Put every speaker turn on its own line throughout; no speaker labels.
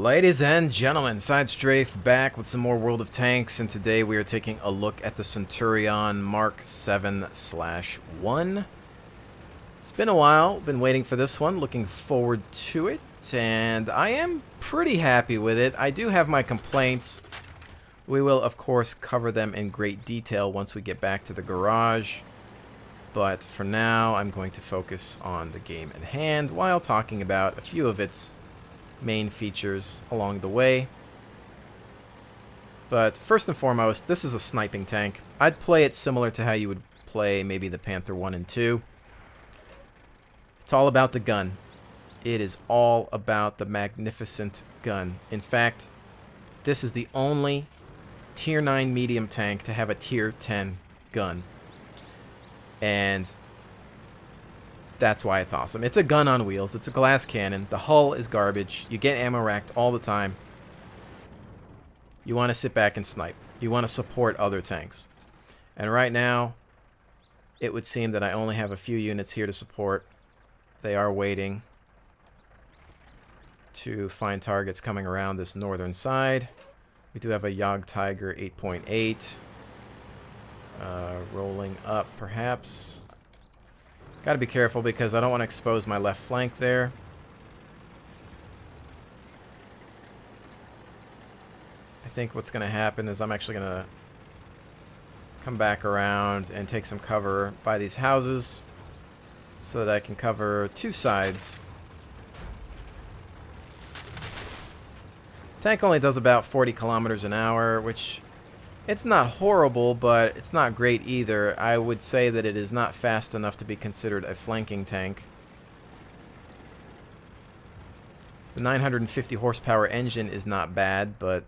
Ladies and gentlemen, Side Strafe back with some more World of Tanks, and today we are taking a look at the Centurion Mark 7/1. It's been a while, been waiting for this one, looking forward to it, and I am pretty happy with it. I do have my complaints. We will, of course, cover them in great detail once we get back to the garage, but for now, I'm going to focus on the game at hand while talking about a few of its main features along the way. But first and foremost, this is a sniping tank. I'd play it similar to how you would play maybe the Panther 1 and 2. It's all about the gun. It is all about the magnificent gun. In fact, this is the only Tier 9 medium tank to have a Tier 10 gun. And that's why it's awesome. It's a gun on wheels. It's a glass cannon. The hull is garbage. You get ammo racked all the time. You want to sit back and snipe. You want to support other tanks. And right now, it would seem that I only have a few units here to support. They are waiting to find targets coming around this northern side. We do have a Yog Tiger 8.8. Rolling up, perhaps. Got to be careful because I don't want to expose my left flank there. I think what's going to happen is I'm actually going to come back around and take some cover by these houses so that I can cover two sides. Tank only does about 40 kilometers an hour, which it's not horrible, but it's not great either. I would say that it is not fast enough to be considered a flanking tank. The 950 horsepower engine is not bad, but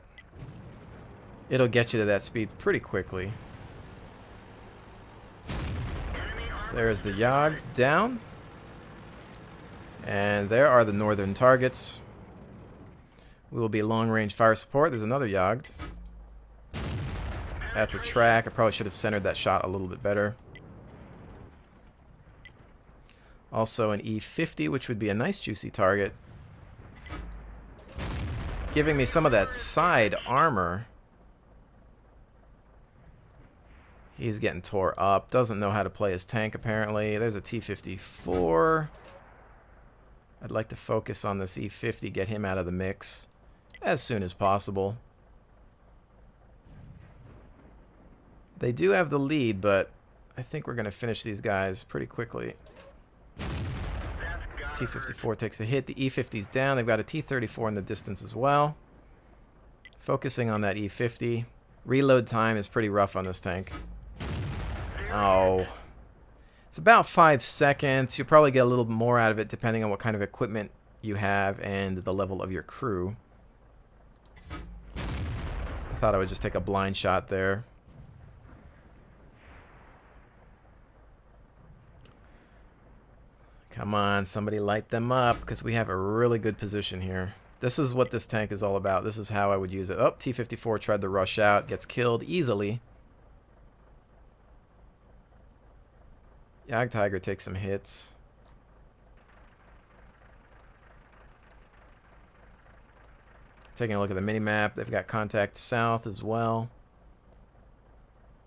it'll get you to that speed pretty quickly. There's the Yogd down. And there are the northern targets. We will be long-range fire support. There's another Yogd. That's a track. I probably should have centered that shot a little bit better. Also an E50, which would be a nice juicy target. Giving me some of that side armor. He's getting tore up. Doesn't know how to play his tank, apparently. There's a T-54. I'd like to focus on this E50, get him out of the mix as soon as possible. They do have the lead, but I think we're going to finish these guys pretty quickly. T-54 takes a hit. The E-50's down. They've got a T-34 in the distance as well. Focusing on that E-50. Reload time is pretty rough on this tank. Oh. It's about 5 seconds. You'll probably get a little more out of it depending on what kind of equipment you have and the level of your crew. I thought I would just take a blind shot there. Come on, somebody light them up, because we have a really good position here. This is what this tank is all about. This is how I would use it. Oh, T-54 tried to rush out, gets killed easily. Yog Tiger takes some hits. Taking a look at the mini-map, they've got contact south as well.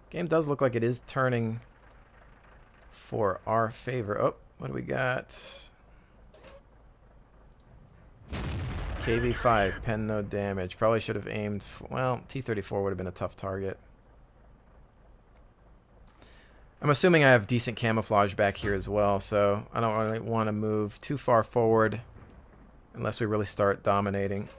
Game does look like it is turning for our favor. Oh. What do we got? KV-5, pen no damage. Probably should have aimed for, well, T-34 would have been a tough target. I'm assuming I have decent camouflage back here as well, so I don't really want to move too far forward unless we really start dominating.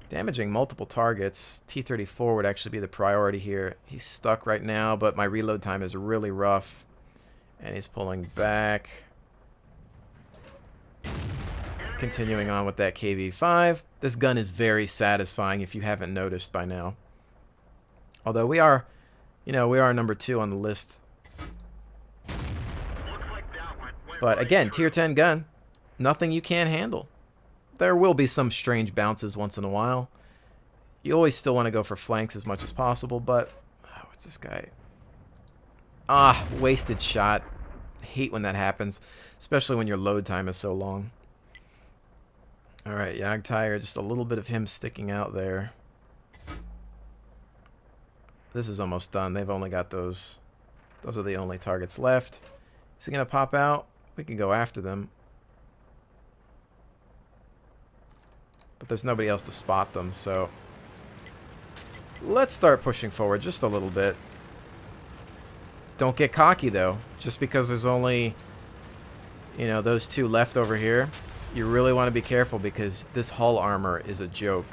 Damaging multiple targets. T-34 would actually be the priority here. He's stuck right now, but my reload time is really rough. And he's pulling back. Continuing on with that KV-5. This gun is very satisfying if you haven't noticed by now. Although we are, we are number 2 on the list. But again, Tier 10 gun. Nothing you can't handle. There will be some strange bounces once in a while. You always still want to go for flanks as much as possible, but... Oh, what's this guy? Ah, wasted shot. I hate when that happens, especially when your load time is so long. Alright, Yagtire, just a little bit of him sticking out there. This is almost done. They've only got those. Those are the only targets left. Is he going to pop out? We can go after them. But there's nobody else to spot them, so... Let's start pushing forward just a little bit. Don't get cocky, though. Just because there's only, you know, those two left over here. You really want to be careful because this hull armor is a joke.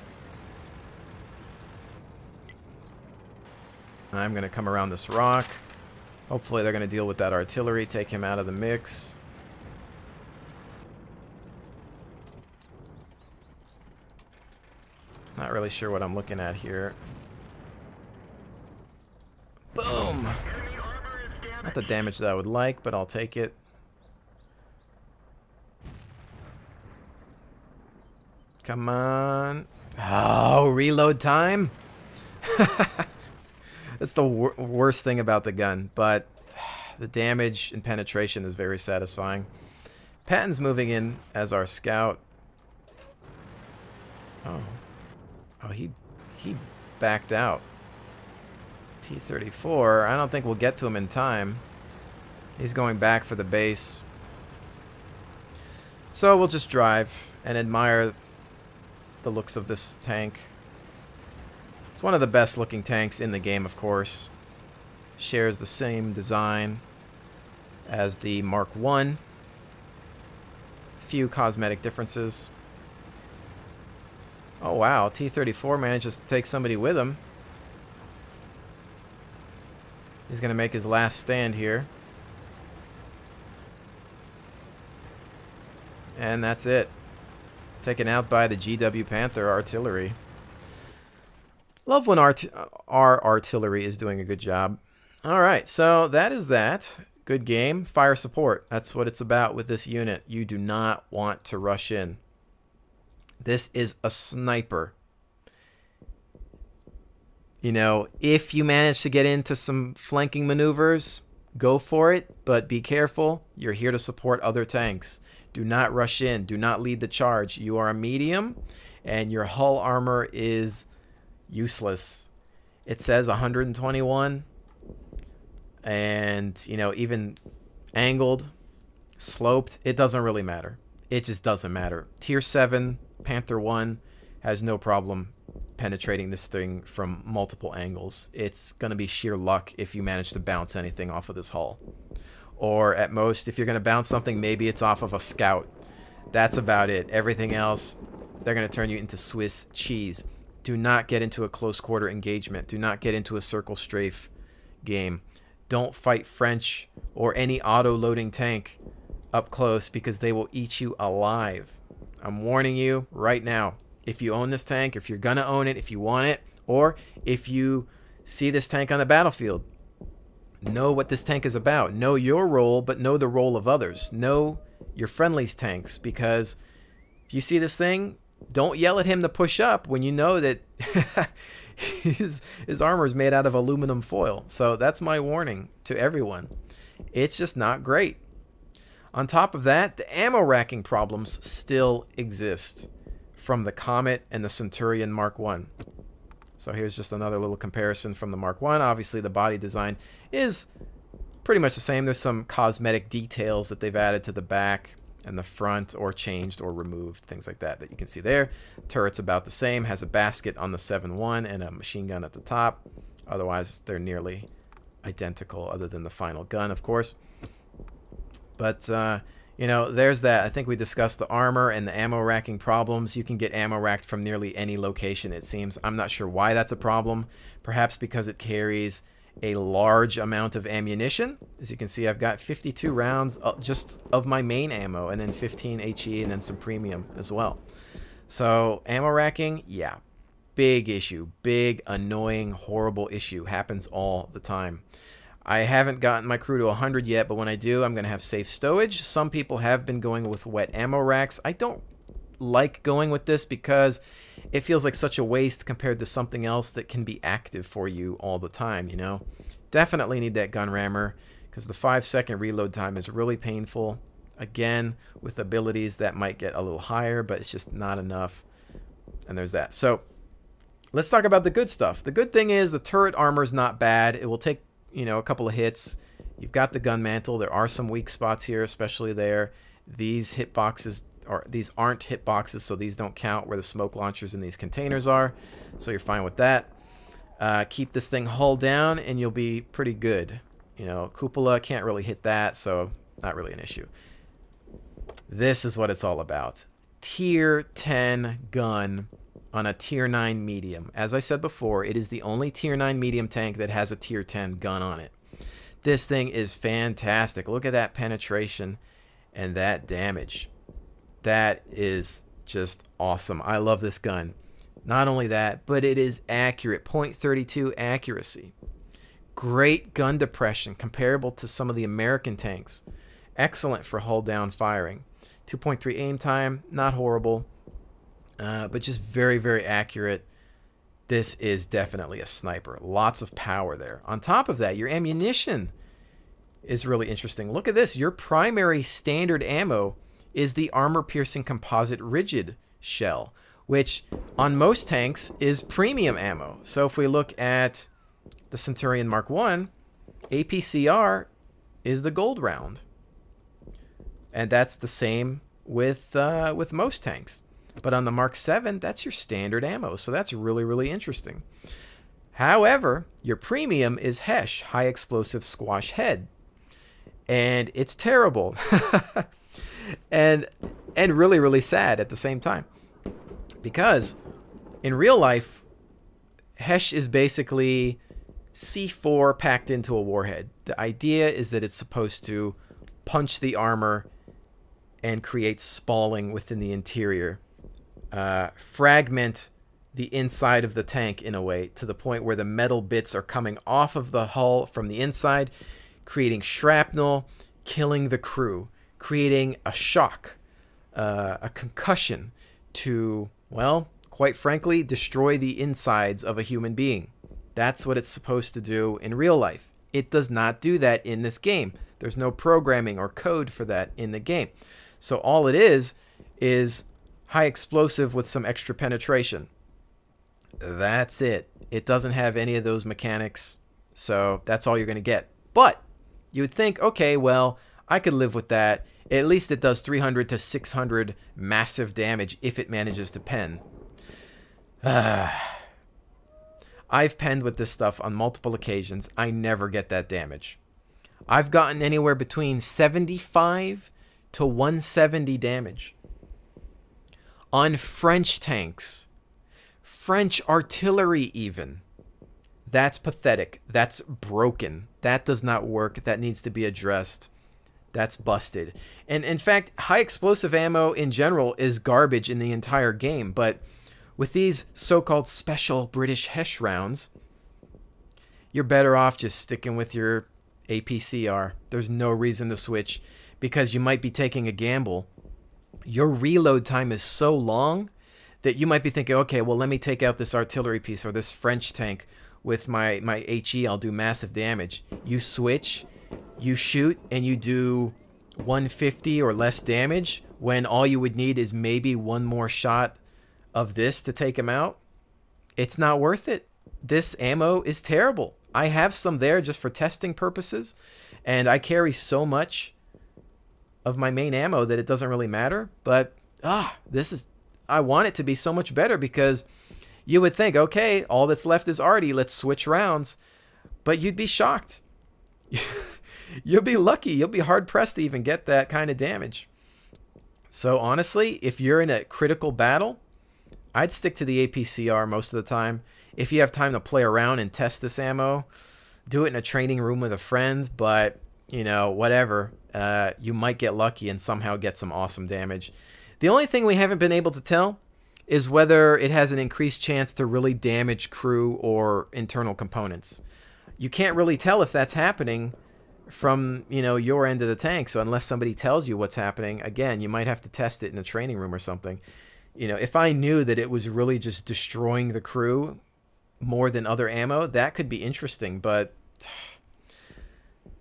I'm going to come around this rock. Hopefully they're going to deal with that artillery, take him out of the mix. Not really sure what I'm looking at here. Boom! Not the damage that I would like, but I'll take it. Come on. Oh, reload time? That's the worst thing about the gun, but the damage and penetration is very satisfying. Patton's moving in as our scout. Oh. Oh, he backed out. T-34, I don't think we'll get to him in time. He's going back for the base. So we'll just drive and admire the looks of this tank. It's one of the best looking tanks in the game, of course. Shares the same design as the Mark I. Few cosmetic differences. Oh wow, T-34 manages to take somebody with him. He's going to make his last stand here. And that's it. Taken out by the GW Panther artillery. Love when our artillery is doing a good job. Alright, so that is that. Good game. Fire support. That's what it's about with this unit. You do not want to rush in. This is a sniper. You know, if you manage to get into some flanking maneuvers, go for it, but be careful. You're here to support other tanks. Do not rush in. Do not lead the charge. You are a medium, and your hull armor is useless. It says 121, and, you know, even angled, sloped, it doesn't really matter. It just doesn't matter. Tier 7 Panther 1 has no problem penetrating this thing from multiple angles. It's going to be sheer luck if you manage to bounce anything off of this hull. Or at most, if you're going to bounce something, maybe it's off of a scout. That's about it. Everything else, they're going to turn you into Swiss cheese. Do not get into a close quarter engagement. Do not get into a circle strafe game. Don't fight French or any auto-loading tank up close because they will eat you alive. I'm warning you right now. If you own this tank, if you're going to own it, if you want it, or if you see this tank on the battlefield, know what this tank is about. Know your role, but know the role of others. Know your friendly's tanks, because if you see this thing, don't yell at him to push up when you know that his armor is made out of aluminum foil. So that's my warning to everyone. It's just not great. On top of that, the ammo racking problems still exist from the Comet and the Centurion Mark I. So here's just another little comparison from the Mark I. Obviously, the body design is pretty much the same. There's some cosmetic details that they've added to the back and the front, or changed or removed, things like that you can see there. Turret's about the same, has a basket on the 7.1 and a machine gun at the top. Otherwise, they're nearly identical, other than the final gun, of course. But, you know, there's that. I think we discussed the armor and the ammo racking problems. You can get ammo racked from nearly any location, it seems. I'm not sure why that's a problem. Perhaps because it carries a large amount of ammunition. As you can see, I've got 52 rounds just of my main ammo, and then 15 HE, and then some premium as well. So, ammo racking, yeah. Big issue. Big, annoying, horrible issue. Happens all the time. I haven't gotten my crew to 100 yet, but when I do, I'm going to have safe stowage. Some people have been going with wet ammo racks. I don't like going with this because it feels like such a waste compared to something else that can be active for you all the time, you know? Definitely need that gun rammer because the 5-second reload time is really painful. Again, with abilities that might get a little higher, but it's just not enough. And there's that. So let's talk about the good stuff. The good thing is the turret armor is not bad. It will take, a couple of hits. You've got the gun mantle. There are some weak spots here, especially there. These hitboxes these aren't hitboxes, so these don't count where the smoke launchers in these containers are. So you're fine with that. Keep this thing hull down, and you'll be pretty good. Cupola can't really hit that, so not really an issue. This is what it's all about. Tier 10 gun on a Tier 9 medium. As I said before, it is the only Tier 9 medium tank that has a Tier 10 gun on it. This thing is fantastic. Look at that penetration and that damage. That is just awesome. I love this gun. Not only that, but it is accurate. .32 accuracy. Great gun depression, comparable to some of the American tanks. Excellent for hull down firing. 2.3 aim time, not horrible, but just very, very accurate. This is definitely a sniper. Lots of power there. On top of that, your ammunition is really interesting. Look at this. Your primary standard ammo is the armor-piercing composite rigid shell, which on most tanks is premium ammo. So if we look at the Centurion Mark I, APCR is the gold round. And that's the same with most tanks. But on the Mark VII, that's your standard ammo. So that's really, really interesting. However, your premium is HESH, high explosive squash head. And it's terrible. and really, really sad at the same time. Because in real life, HESH is basically C4 packed into a warhead. The idea is that it's supposed to punch the armor and create spalling within the interior. Fragment the inside of the tank in a way to the point where the metal bits are coming off of the hull from the inside, creating shrapnel, killing the crew, creating a shock, a concussion to, well, quite frankly, destroy the insides of a human being. That's what it's supposed to do in real life. It does not do that in this game. There's no programming or code for that in the game. So all it is high explosive with some extra penetration. That's it. It doesn't have any of those mechanics. So that's all you're going to get. But you would think, okay, well, I could live with that. At least it does 300 to 600 massive damage if it manages to pen. I've penned with this stuff on multiple occasions. I never get that damage. I've gotten anywhere between 75 to 170 damage. On French tanks, French artillery even. That's pathetic. That's broken. That does not work. That needs to be addressed. That's busted. And in fact, high explosive ammo in general is garbage in the entire game. But with these so-called special British HESH rounds, you're better off just sticking with your APCR. There's no reason to switch because you might be taking a gamble. Your reload time is so long that you might be thinking, okay, well, let me take out this artillery piece or this French tank with my HE. I'll do massive damage. You switch, you shoot, and you do 150 or less damage when all you would need is maybe one more shot of this to take him out. It's not worth it. This ammo is terrible. I have some there just for testing purposes, and I carry so much of my main ammo that it doesn't really matter. But I want it to be so much better because you would think, okay, all that's left is arty. Let's switch rounds. But you'd be shocked. You'll be lucky. You'll be hard pressed to even get that kind of damage. So honestly, if you're in a critical battle, I'd stick to the APCR most of the time. If you have time to play around and test this ammo, do it in a training room with a friend. But, whatever. You might get lucky and somehow get some awesome damage. The only thing we haven't been able to tell is whether it has an increased chance to really damage crew or internal components. You can't really tell if that's happening from, your end of the tank. So unless somebody tells you what's happening, again, you might have to test it in a training room or something. If I knew that it was really just destroying the crew more than other ammo, that could be interesting. But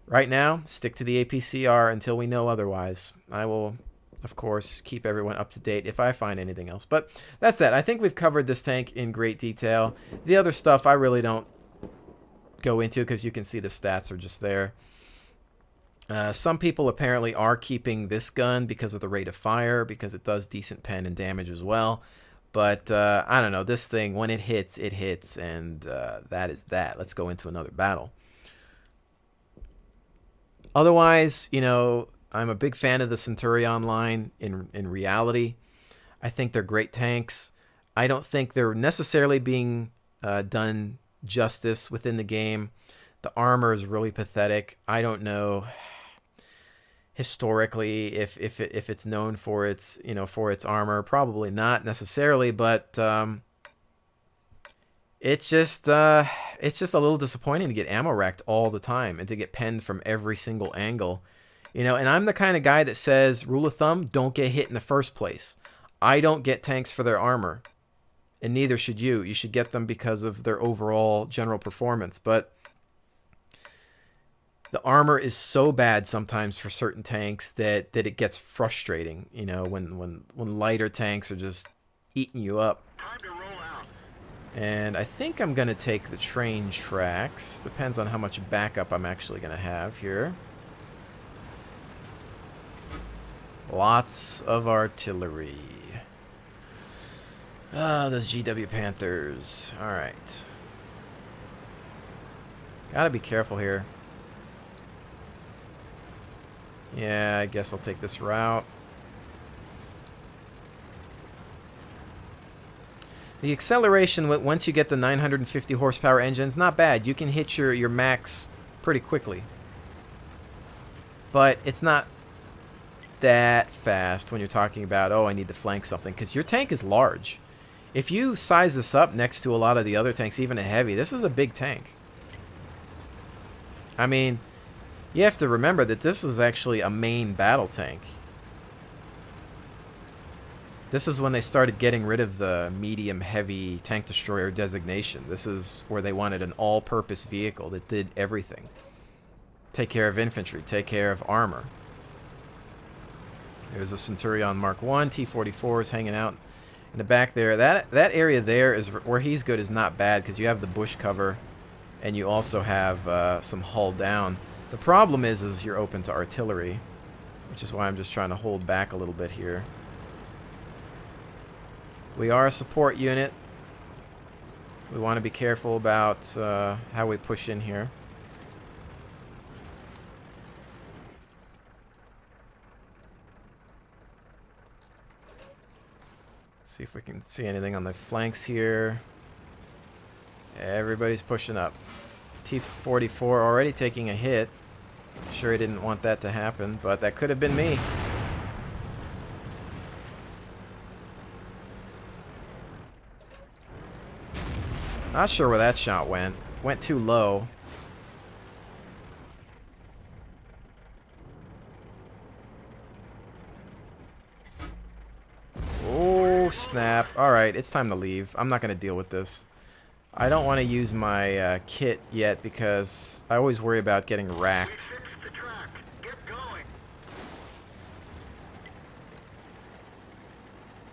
Right now, stick to the APCR until we know otherwise. I will, of course, keep everyone up to date if I find anything else. But that's that. I think we've covered this tank in great detail. The other stuff I really don't go into because you can see the stats are just there. Some people apparently are keeping this gun because of the rate of fire, because it does decent pen and damage as well. But I don't know. This thing, when it hits, and that is that. Let's go into another battle. Otherwise, you know, I'm a big fan of the Centurion line in reality. I think they're great tanks. I don't think they're necessarily being done justice within the game. The armor is really pathetic. I don't know historically if it's known for its, you know, for its armor. Probably not necessarily, but it's just a little disappointing to get ammo racked all the time and to get penned from every single angle. You know, and I'm the kind of guy that says, rule of thumb, don't get hit in the first place. I don't get tanks for their armor, and neither should you. You should get them because of their overall general performance. But the armor is so bad sometimes for certain tanks that it gets frustrating, you know, when lighter tanks are just eating you up. And I think I'm going to take the train tracks. Depends on how much backup I'm actually going to have here. Lots of artillery. Ah, those GW Panthers. Alright. Gotta be careful here. Yeah, I guess I'll take this route. The acceleration, once you get the 950 horsepower engine, is not bad. You can hit your max pretty quickly. But it's not that fast when you're talking about, oh, I need to flank something, because your tank is large. If you size this up next to a lot of the other tanks, even a heavy, this is a big tank. I mean, you have to remember that this was actually a main battle tank. This is when they started getting rid of the medium-heavy tank destroyer designation. This is where they wanted an all-purpose vehicle that did everything. Take care of infantry, take care of armor. There's a Centurion Mark 1, T-44s hanging out in the back there. That area there is where he's good is not bad because you have the bush cover and you also have some hull down. The problem is you're open to artillery, which is why I'm just trying to hold back a little bit here. We are a support unit. We want to be careful about how we push in here. See if we can see anything on the flanks here. Everybody's pushing up. T-44 already taking a hit. Sure he didn't want that to happen, but that could have been me. Not sure where that shot went. Went too low. Oh, snap. Alright, it's time to leave. I'm not going to deal with this. I don't want to use my kit yet because I always worry about getting racked.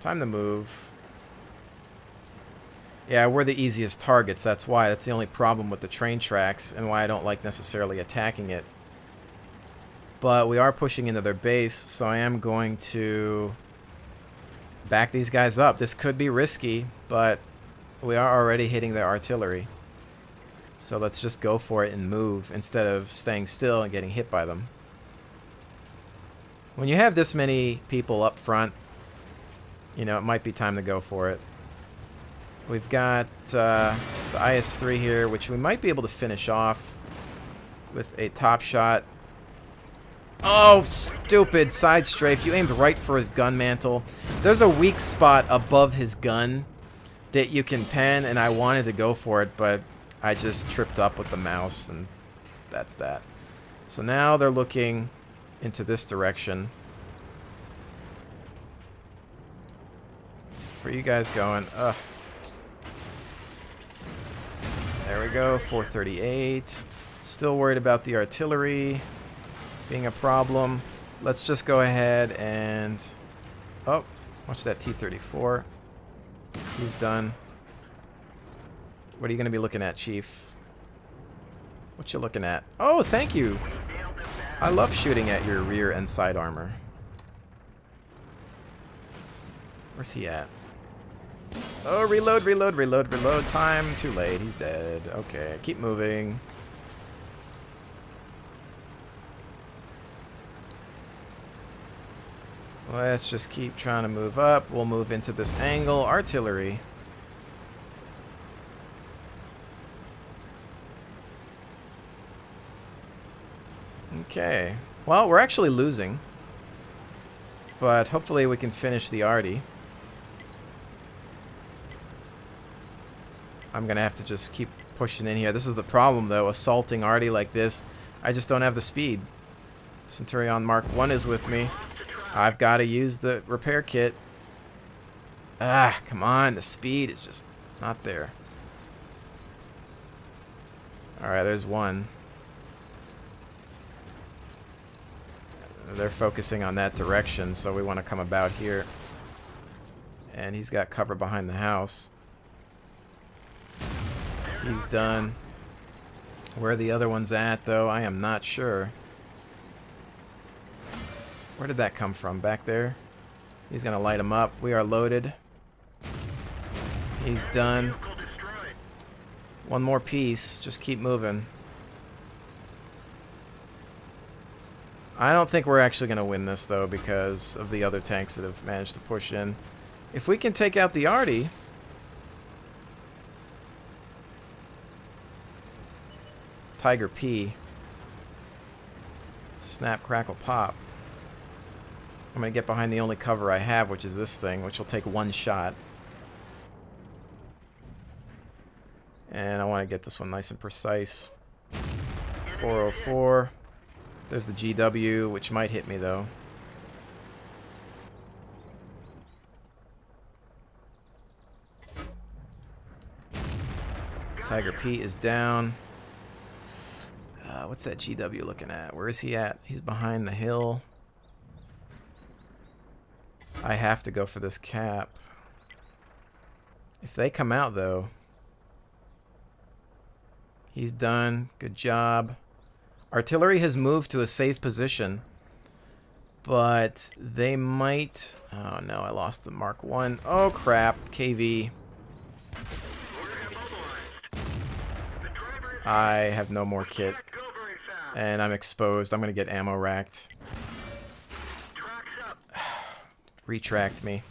Time to move. Yeah, we're the easiest targets, that's why. That's the only problem with the train tracks and why I don't like necessarily attacking it. But we are pushing into their base, so I am going to back these guys up. This could be risky, but we are already hitting their artillery. So let's just go for it and move instead of staying still and getting hit by them. When you have this many people up front, you know, it might be time to go for it. We've got the IS-3 here, which we might be able to finish off with a top shot. Oh, stupid side strafe. You aimed right for his gun mantle. There's a weak spot above his gun that you can pen, and I wanted to go for it, but I just tripped up with the mouse, and that's that. So now they're looking into this direction. Where are you guys going? Ugh. There we go, 438. Still worried about the artillery being a problem. Let's just go ahead and... Oh, watch that T-34. He's done. What are you going to be looking at, Chief? What you looking at? Oh, thank you. I love shooting at your rear and side armor. Where's he at? Oh, reload, reload, reload, reload. Time. Too late. He's dead. Okay, keep moving. Let's just keep trying to move up. We'll move into this angle. Artillery. Okay. Well, we're actually losing. But hopefully we can finish the arty. I'm going to have to just keep pushing in here. This is the problem, though. Assaulting arty like this. I just don't have the speed. Centurion Mark 1 is with me. I've got to use the repair kit. Ah, come on. The speed is just not there. Alright, there's one. They're focusing on that direction, so we want to come about here. And he's got cover behind the house. He's done. Where the other one's at, though, I am not sure. Where did that come from? Back there? He's going to light him up. We are loaded. He's done. One more piece. Just keep moving. I don't think we're actually going to win this, though, because of the other tanks that have managed to push in. If we can take out the arty... Tiger P. Snap, crackle, pop. I'm going to get behind the only cover I have, which is this thing, which will take one shot. And I want to get this one nice and precise. 404. There's the GW, which might hit me, though. Tiger P is down. What's that GW looking at? Where is he at? He's behind the hill. I have to go for this cap. If they come out, though... He's done. Good job. Artillery has moved to a safe position. But they might... Oh, no. I lost the Mark 1. Oh, crap. KV. I have no more kit. And I'm exposed. I'm going to get ammo racked. Retract me.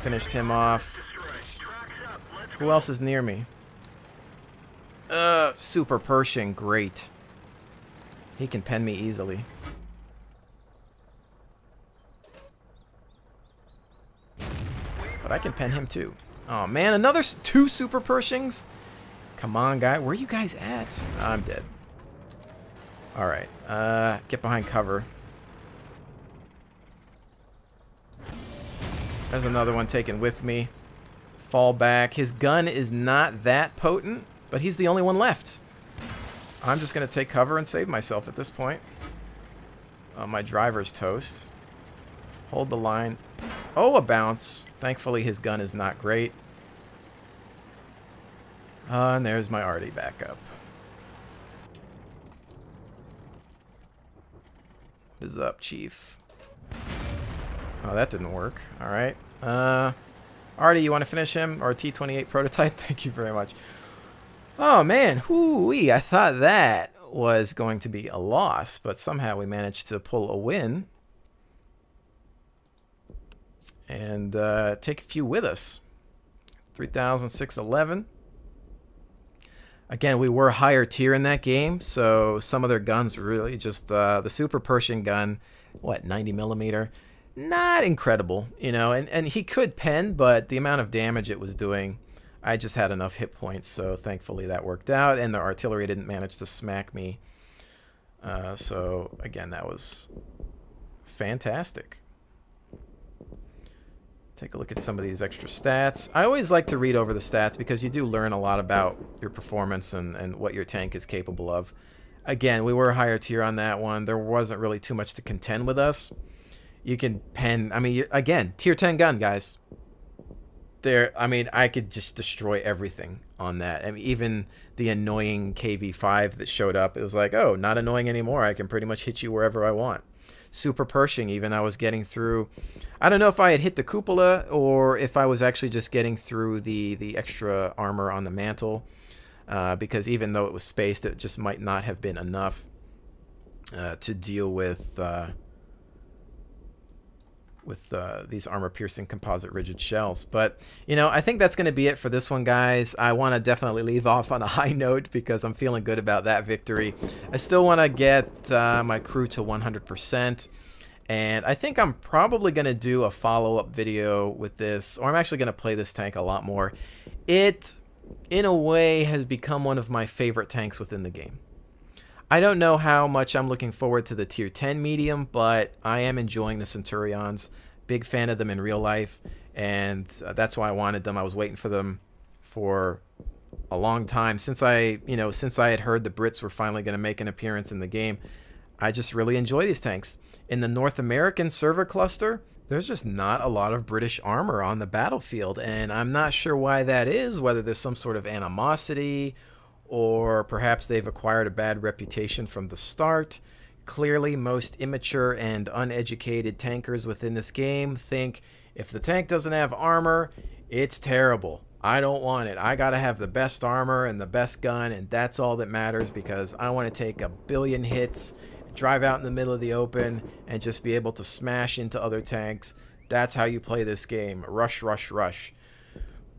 Finished him off. Who else is near me? Super Pershing. Great. He can pen me easily. But I can pen him too. Oh man, another two Super Pershings? Come on, guy. Where are you guys at? I'm dead. Alright. Get behind cover. There's another one taken with me. Fall back. His gun is not that potent, but he's the only one left. I'm just going to take cover and save myself at this point. My driver's toast. Hold the line. Oh, a bounce. Thankfully, his gun is not great. And there's my arty backup. What is up, Chief? Oh, that didn't work. All right. Arty, you want to finish him? Or T-28 prototype? Thank you very much. Oh, man. Whoo-wee. I thought that was going to be a loss, but somehow we managed to pull a win. And take a few with us. 3,611. Again, we were higher tier in that game, so some of their guns really just... the Super Pershing gun, what, 90 millimeter? Not incredible, you know, and he could pen, but the amount of damage it was doing, I just had enough hit points, so thankfully that worked out, and the artillery didn't manage to smack me. So, again, that was fantastic. Take a look at some of these extra stats. I always like to read over the stats because you do learn a lot about your performance and what your tank is capable of. Again, we were higher tier on that one. There wasn't really too much to contend with us. You can pen, I mean, again, tier 10 gun, guys. There, I mean, I could just destroy everything on that. I mean, even the annoying KV5 that showed up, it was like, oh, not annoying anymore. I can pretty much hit you wherever I want. Super Pershing, even, I was getting through. I don't know if I had hit the cupola or if I was actually just getting through the extra armor on the mantle, because even though it was spaced, it just might not have been enough to deal with these armor-piercing composite rigid shells. But, you know, I think that's going to be it for this one, guys. I want to definitely leave off on a high note because I'm feeling good about that victory. I still want to get my crew to 100%. And I think I'm probably going to do a follow-up video with this, or I'm actually going to play this tank a lot more. It, in a way, has become one of my favorite tanks within the game. I don't know how much I'm looking forward to the tier 10 medium, but I am enjoying the Centurions. Big fan of them in real life, and that's why I wanted them. I was waiting for them for a long time. Since I had heard the Brits were finally going to make an appearance in the game, I just really enjoy these tanks. In the North American server cluster, there's just not a lot of British armor on the battlefield, and I'm not sure why that is, whether there's some sort of animosity or perhaps they've acquired a bad reputation from the start. Clearly, most immature and uneducated tankers within this game think if the tank doesn't have armor, it's terrible. I don't want it. I gotta have the best armor and the best gun, and that's all that matters because I want to take a billion hits, drive out in the middle of the open, and just be able to smash into other tanks. That's how you play this game. Rush, rush, rush.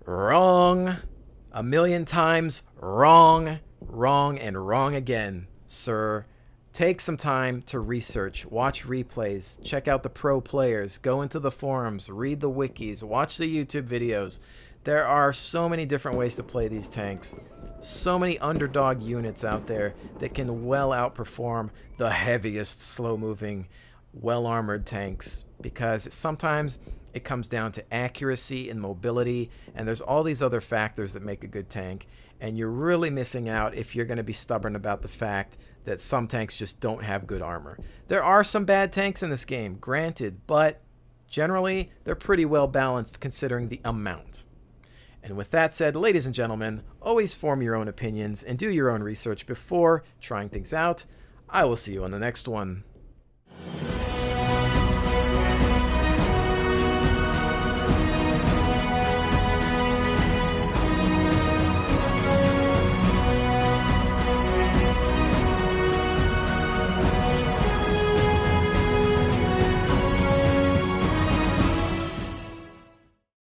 Wrong. A million times wrong, wrong, and wrong again, sir. Take some time to research, watch replays, check out the pro players, go into the forums, read the wikis, watch the YouTube videos. There are so many different ways to play these tanks. So many underdog units out there that can well outperform the heaviest, slow-moving, well-armored tanks, because sometimes it comes down to accuracy and mobility, and there's all these other factors that make a good tank, and you're really missing out if you're going to be stubborn about the fact that some tanks just don't have good armor. There are some bad tanks in this game, granted, but generally they're pretty well balanced considering the amount. And with that said, ladies and gentlemen, always form your own opinions and do your own research before trying things out. I will see you on the next one.